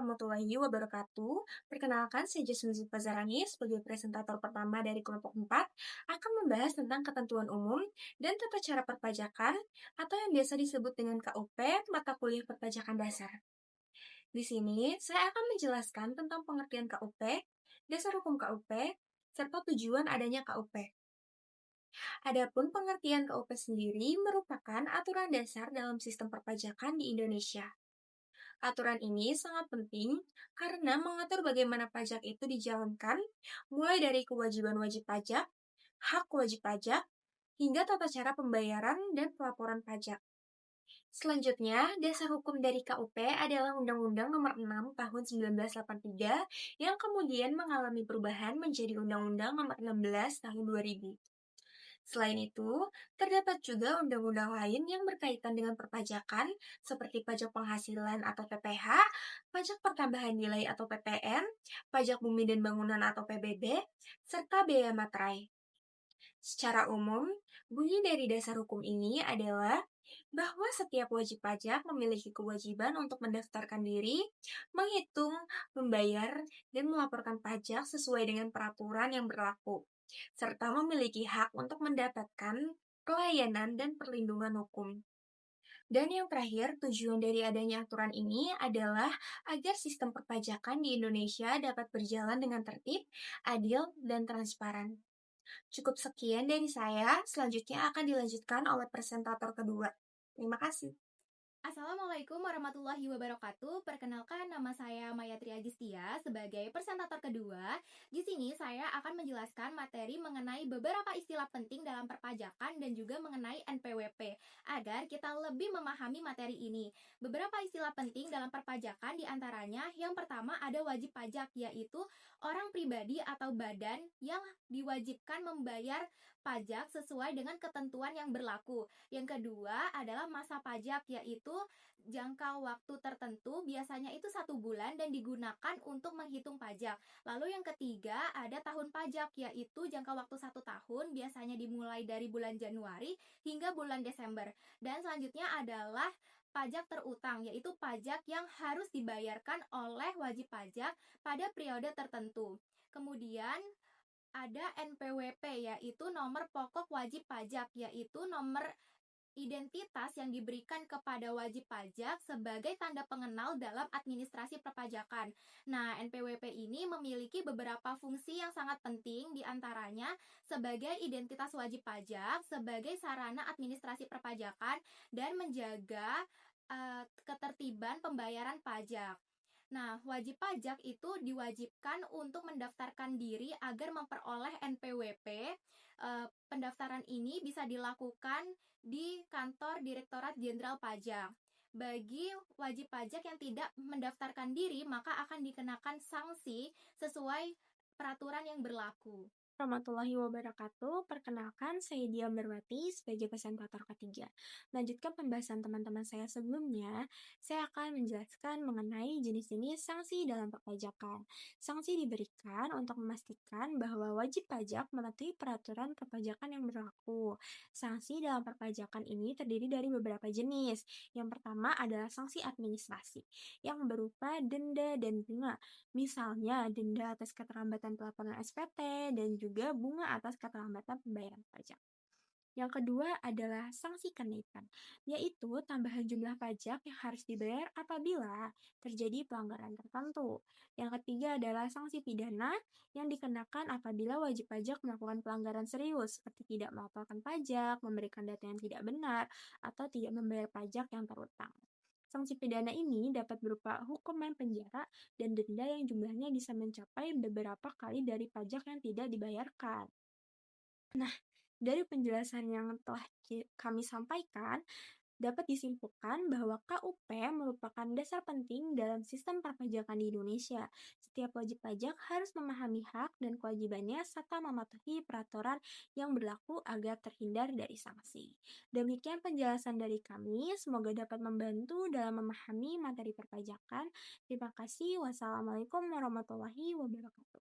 warahmatullahi wabarakatuh. Perkenalkan, saya Jasmine Fazarani sebagai presentator pertama dari kelompok 4 akan membahas tentang ketentuan umum dan tata cara perpajakan atau yang biasa disebut dengan KUP, mata kuliah perpajakan dasar. Di sini, saya akan menjelaskan tentang pengertian KUP, dasar hukum KUP, serta tujuan adanya KUP. Adapun pengertian KUP sendiri merupakan aturan dasar dalam sistem perpajakan di Indonesia. Aturan ini sangat penting karena mengatur bagaimana pajak itu dijalankan, mulai dari kewajiban wajib pajak, hak wajib pajak, hingga tata cara pembayaran dan pelaporan pajak. Selanjutnya, dasar hukum dari KUP adalah Undang-Undang Nomor 6 Tahun 1983 yang kemudian mengalami perubahan menjadi Undang-Undang Nomor 16 Tahun 2000. Selain itu, terdapat juga undang-undang lain yang berkaitan dengan perpajakan, seperti pajak penghasilan atau PPH, pajak pertambahan nilai atau PPN, pajak bumi dan bangunan atau PBB, serta biaya materai. Secara umum, bunyi dari dasar hukum ini adalah bahwa setiap wajib pajak memiliki kewajiban untuk mendaftarkan diri, menghitung, membayar, dan melaporkan pajak sesuai dengan peraturan yang berlaku, serta memiliki hak untuk mendapatkan pelayanan dan perlindungan hukum. Dan yang terakhir, tujuan dari adanya aturan ini adalah agar sistem perpajakan di Indonesia dapat berjalan dengan tertib, adil, dan transparan. Cukup sekian dari saya, selanjutnya akan dilanjutkan oleh presentator kedua. Terima kasih. Assalamualaikum warahmatullahi wabarakatuh. Perkenalkan, nama saya Mayatri Agistia sebagai presentator kedua. Di sini saya akan menjelaskan materi mengenai beberapa istilah penting dalam perpajakan dan juga mengenai NPWP agar kita lebih memahami materi ini. Beberapa istilah penting dalam perpajakan diantaranya yang pertama ada wajib pajak, yaitu orang pribadi atau badan yang diwajibkan membayar pajak sesuai dengan ketentuan yang berlaku. Yang kedua adalah masa pajak, yaitu jangka waktu tertentu, biasanya itu 1 bulan dan digunakan untuk menghitung pajak. Lalu yang ketiga ada tahun pajak, yaitu jangka waktu 1 tahun, biasanya dimulai dari bulan Januari hingga bulan Desember. Dan selanjutnya adalah pajak terutang, yaitu pajak yang harus dibayarkan oleh wajib pajak pada periode tertentu. Kemudian ada NPWP, yaitu nomor pokok wajib pajak, yaitu nomor identitas yang diberikan kepada wajib pajak sebagai tanda pengenal dalam administrasi perpajakan. Nah, NPWP ini memiliki beberapa fungsi yang sangat penting, diantaranya sebagai identitas wajib pajak, sebagai sarana administrasi perpajakan, dan menjaga ketertiban pembayaran pajak. Nah, wajib pajak itu diwajibkan untuk mendaftarkan diri agar memperoleh NPWP. Pendaftaran ini bisa dilakukan di kantor Direktorat Jenderal Pajak. Bagi wajib pajak yang tidak mendaftarkan diri, maka akan dikenakan sanksi sesuai peraturan yang berlaku. Warahmatullahi wabarakatuh. Perkenalkan, saya Dia Berwati sebagai presentator ketiga. Lanjutkan pembahasan teman-teman saya sebelumnya, saya akan menjelaskan mengenai jenis-jenis sanksi dalam perpajakan. Sanksi diberikan untuk memastikan bahwa wajib pajak mematuhi peraturan perpajakan yang berlaku. Sanksi dalam perpajakan ini terdiri dari beberapa jenis. Yang pertama adalah sanksi administrasi, yang berupa denda dan bunga. Misalnya, denda atas keterlambatan pelaporan SPT dan juga bunga atas keterlambatan pembayaran pajak. Yang kedua adalah sanksi kenaikan, yaitu tambahan jumlah pajak yang harus dibayar apabila terjadi pelanggaran tertentu. Yang ketiga adalah sanksi pidana yang dikenakan apabila wajib pajak melakukan pelanggaran serius, seperti tidak melaporkan pajak, memberikan data yang tidak benar, atau tidak membayar pajak yang terutang. Sanksi pidana ini dapat berupa hukuman penjara dan denda yang jumlahnya bisa mencapai beberapa kali dari pajak yang tidak dibayarkan. Nah, dari penjelasan yang telah kami sampaikan, dapat disimpulkan bahwa KUP merupakan dasar penting dalam sistem perpajakan di Indonesia. Setiap wajib pajak harus memahami hak dan kewajibannya serta mematuhi peraturan yang berlaku agar terhindar dari sanksi. Demikian penjelasan dari kami, semoga dapat membantu dalam memahami materi perpajakan. Terima kasih. Wassalamualaikum warahmatullahi wabarakatuh.